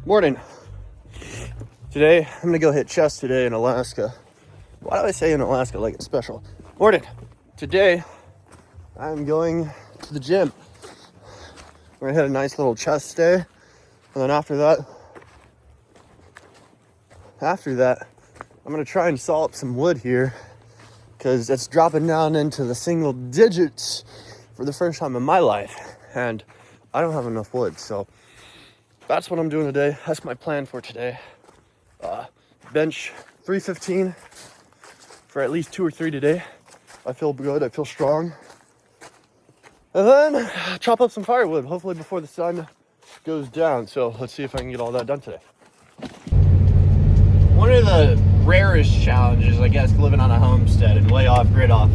Morning. Today, I'm gonna go hit chest today in Alaska. Why do I say in Alaska like it's special? Morning. Today, I'm going to the gym. We're gonna hit a nice little chest day. And then after that, I'm gonna try and saw up some wood here because it's dropping down into the single digits for the first time in my life. And I don't have enough wood, so that's what I'm doing today. That's my plan for today. Bench 315 for at least 2 or 3 today. I feel good, I feel strong. And then chop up some firewood, hopefully before the sun goes down. So let's see if I can get all that done today. One of the rarest challenges, I guess, living on a homestead and way off grid off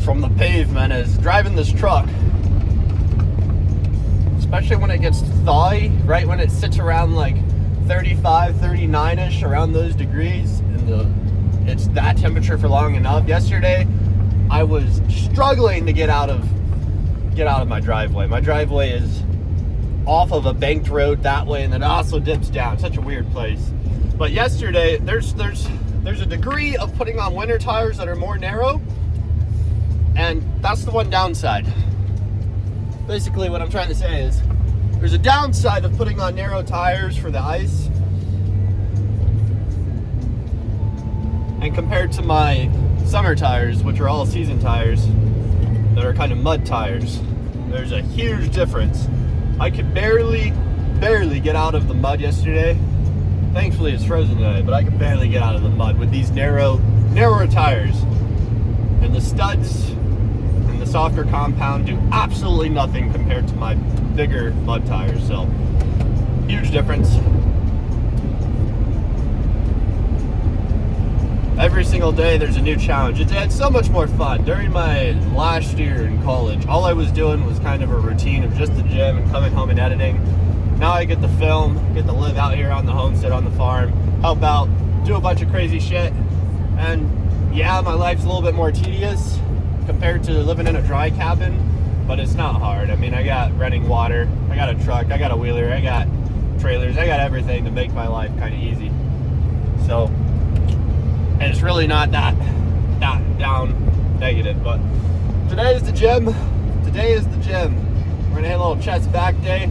from the pavement is driving this truck. Especially when it gets thawy, right when it sits around like 35, 39-ish, around those degrees, and it's that temperature for long enough. Yesterday, I was struggling to get out of my driveway. My driveway is off of a banked road that way, and then it also dips down. Such a weird place. But yesterday, there's a degree of putting on winter tires that are more narrow, and that's the one downside. Basically, what I'm trying to say is there's a downside of putting on narrow tires for the ice. And compared to my summer tires, which are all season tires, that are kind of mud tires, there's a huge difference. I could barely get out of the mud yesterday. Thankfully, it's frozen today, but I could barely get out of the mud with these narrower tires. And the studs and the softer compound do absolutely nothing compared to my bigger mud tires. So, huge difference. Every single day there's a new challenge. It's so much more fun. During my last year in college, all I was doing was kind of a routine of just the gym and coming home and editing. Now I get to film, get to live out here on the homestead, on the farm, help out, do a bunch of crazy shit. And yeah, my life's a little bit more tedious compared to living in a dry cabin, but it's not hard. I mean, I got running water, I got a truck, I got a wheeler, I got trailers, I got everything to make my life kind of easy. So, and it's really not that down negative, but today is the gym. We're gonna hit a little chest back day.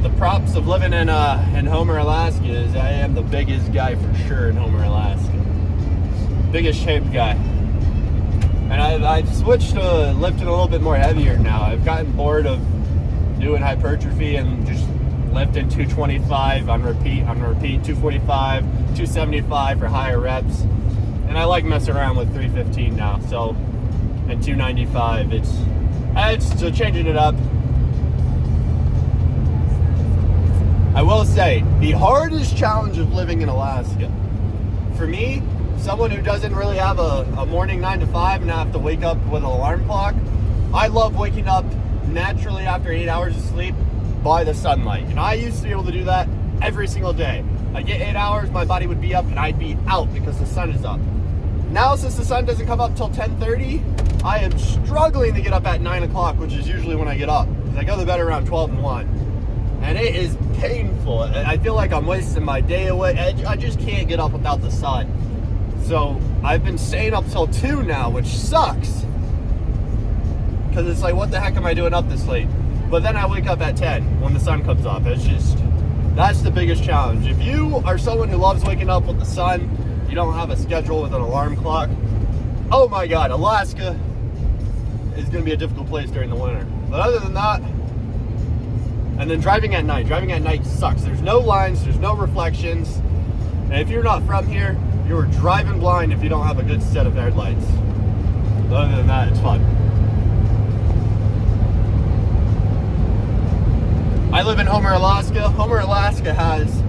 The props of living in Homer, Alaska is I am the biggest guy for sure in Homer, Alaska. Biggest shaped guy. And I've switched to lifting a little bit more heavier now. I've gotten bored of doing hypertrophy and just lifting 225 on repeat, 245, 275 for higher reps. And I like messing around with 315 now, so, and 295. It's so changing it up. I will say, the hardest challenge of living in Alaska, for me, someone who doesn't really have a morning 9 to 5 and have to wake up with an alarm clock, I love waking up naturally after 8 hours of sleep by the sunlight. And I used to be able to do that every single day. I get 8 hours, my body would be up and I'd be out because the sun is up. Now, since the sun doesn't come up till 10:30, I am struggling to get up at 9 o'clock, which is usually when I get up. Because I go to bed around 12 and 1. And it is painful. I feel like I'm wasting my day away. I just can't get up without the sun. So I've been staying up till 2 now, which sucks. Because it's like, what the heck am I doing up this late? But then I wake up at 10 when the sun comes up. That's the biggest challenge. If you are someone who loves waking up with the sun, you don't have a schedule with an alarm clock, oh my God, Alaska is going to be a difficult place during the winter. But other than that, and then driving at night sucks. There's no lines, there's no reflections. And if you're not from here, you're driving blind if you don't have a good set of headlights. But other than that, it's fun. I live in Homer, Alaska. Homer, Alaska has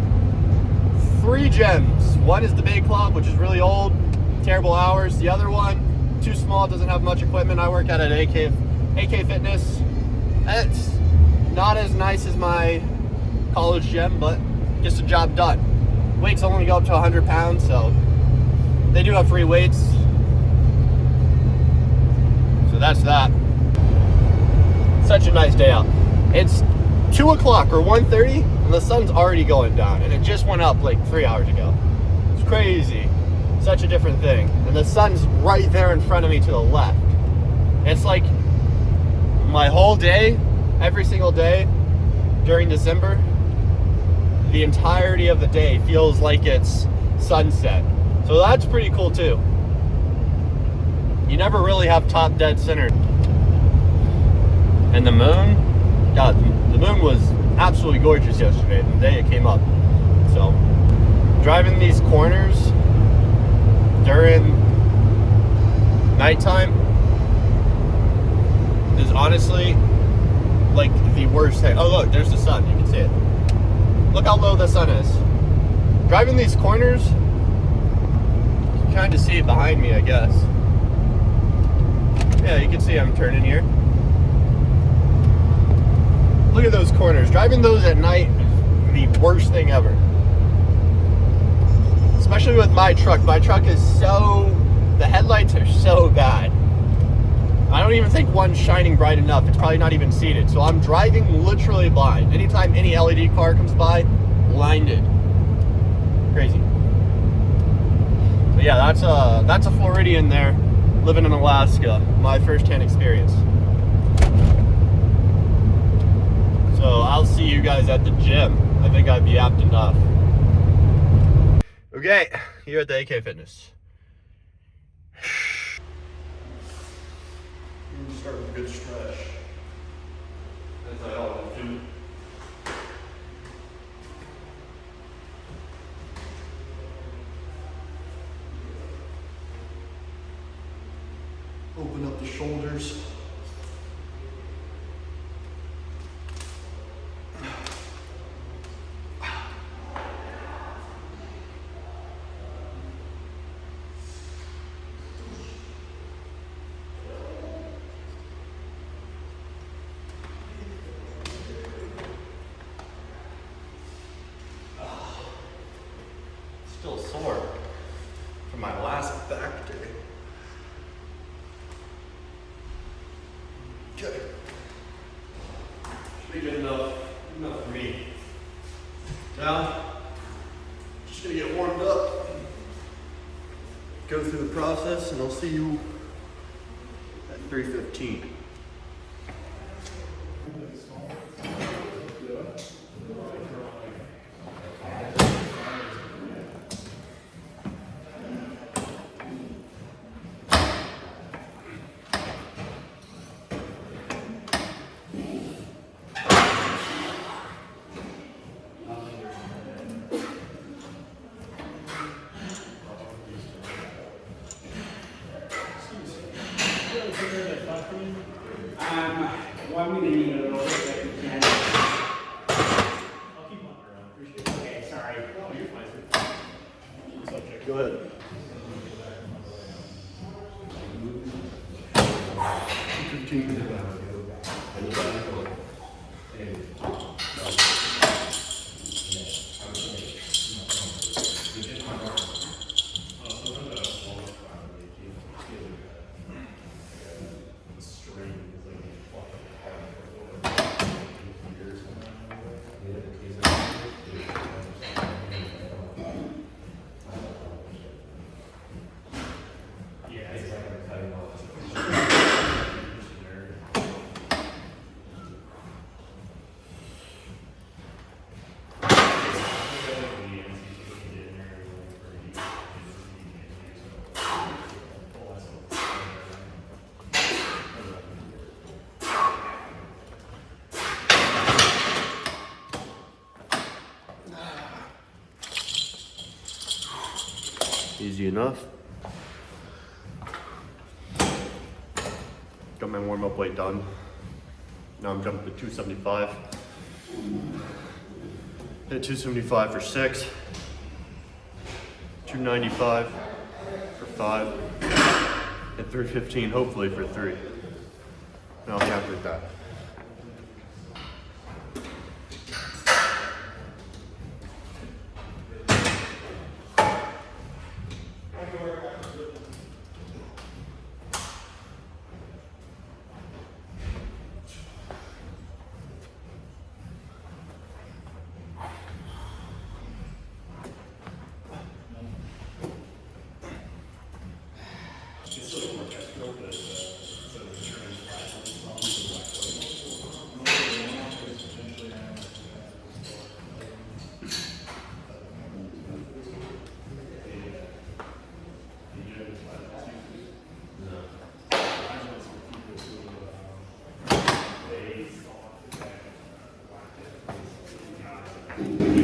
3 gyms. One is the Bay Club, which is really old, terrible hours. The other one, too small, doesn't have much equipment. I work at an AK Fitness. It's not as nice as my college gym, but gets the job done. Weights only go up to 100 pounds, so they do have free weights. So that's that. Such a nice day out. It's 2 o'clock or 1:30 and the sun's already going down, and it just went up like 3 hours ago. It's crazy. Such a different thing. And the sun's right there in front of me to the left. It's like my whole day, every single day during December, the entirety of the day feels like it's sunset. So that's pretty cool too. You never really have top dead center. And the moon, God, the moon was absolutely gorgeous yesterday, the day it came up. So driving these corners during nighttime is honestly like the worst thing. Oh look, there's the sun, you can see it. Look how low the sun is. Driving these corners, you can kind of see it behind me, I guess. Yeah, you can see I'm turning here. Look at those corners. Driving those at night is the worst thing ever. Especially with my truck. My truck is the headlights are so bad. I don't even think one's shining bright enough. It's probably not even seated. So I'm driving literally blind. Anytime any LED car comes by, blinded. Crazy. But yeah, that's a Floridian there, living in Alaska. My first-hand experience. So I'll see you guys at the gym. I think I've yapped enough. Okay, here at the AK Fitness. Start with a good stretch. As I always do. Open up the shoulders. Still sore from my last back day. Okay. Should be good enough for me. Now, just gonna get warmed up, go through the process, and I'll see you at 3:15. Well, I'm gonna need a little bit if you can. I'll keep on around. Appreciate it. Okay, sorry. Oh, you're fine. Go ahead. 15. Easy enough. Got my warm-up weight done. Now I'm jumping to 275. Hit 275 for 6. 295 for 5. Hit 315 hopefully for 3. And I'll be happy with that.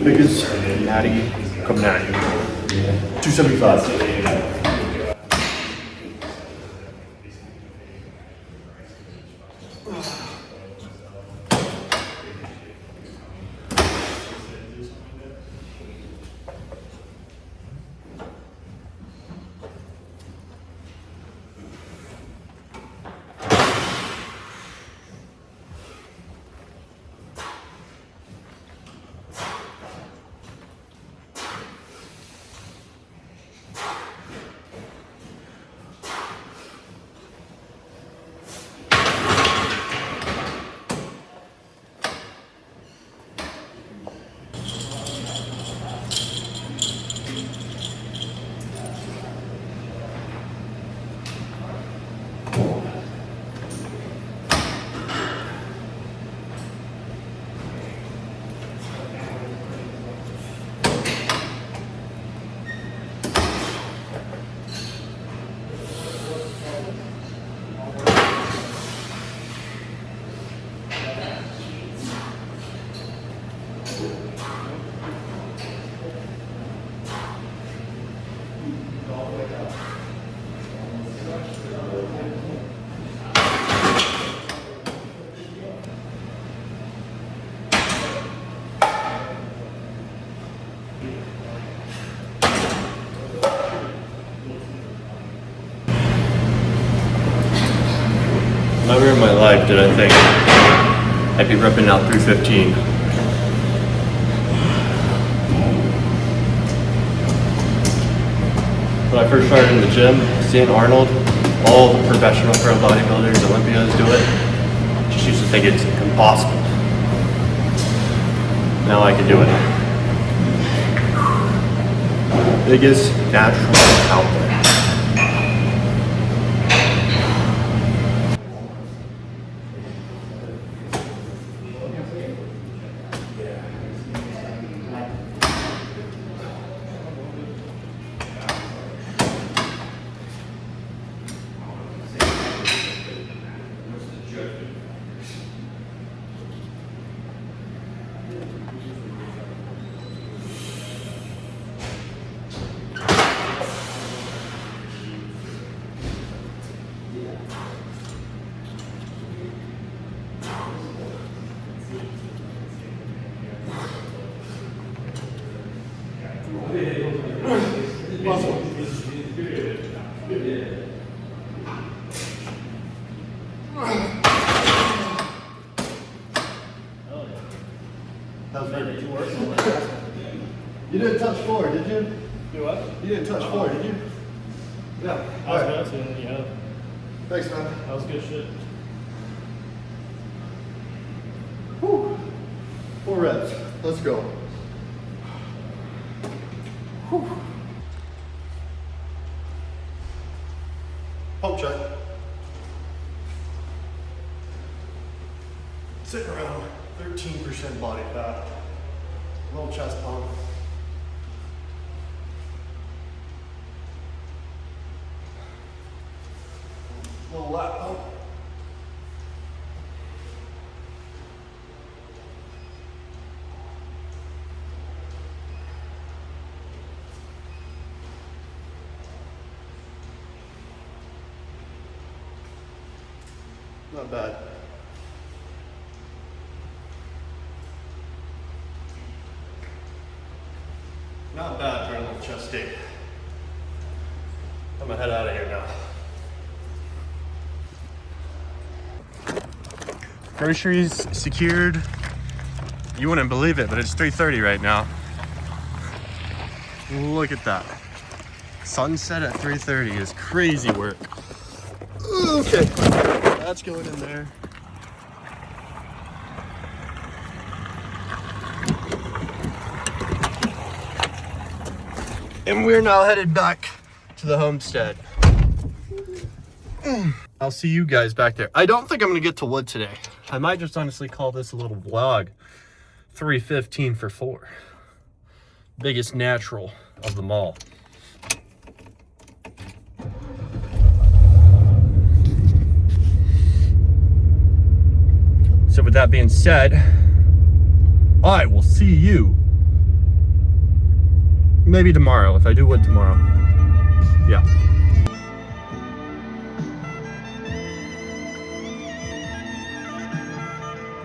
Biggest natty coming at you. 275. Never in my life did I think I'd be ripping out 315. When I first started in the gym, seeing Arnold, all the professional pro bodybuilders, Olympians do it, just used to think it's impossible. Now I can do it. Biggest natural out there. You didn't touch floor, did you? Do what? You didn't touch floor, did you? Yeah. I was about to, yeah. Thanks, man. That was good shit. Whew. 4 reps. Let's go. Whew. Pump check. Sitting around 13% body fat. Little chest pump. Little lat pump. Not bad. Not bad for a little chest day. I'm gonna head out of here now. Groceries secured. You wouldn't believe it, but it's 3:30 right now. Look at that. Sunset at 3:30 is crazy work. Okay, that's going in there. And we're now headed back to the homestead. I'll see you guys back there. I don't think I'm gonna get to wood today. I might just honestly call this a little vlog. 315 for 4. Biggest natural of them all. So with that being said, I will see you maybe tomorrow if I do wood tomorrow. Yeah.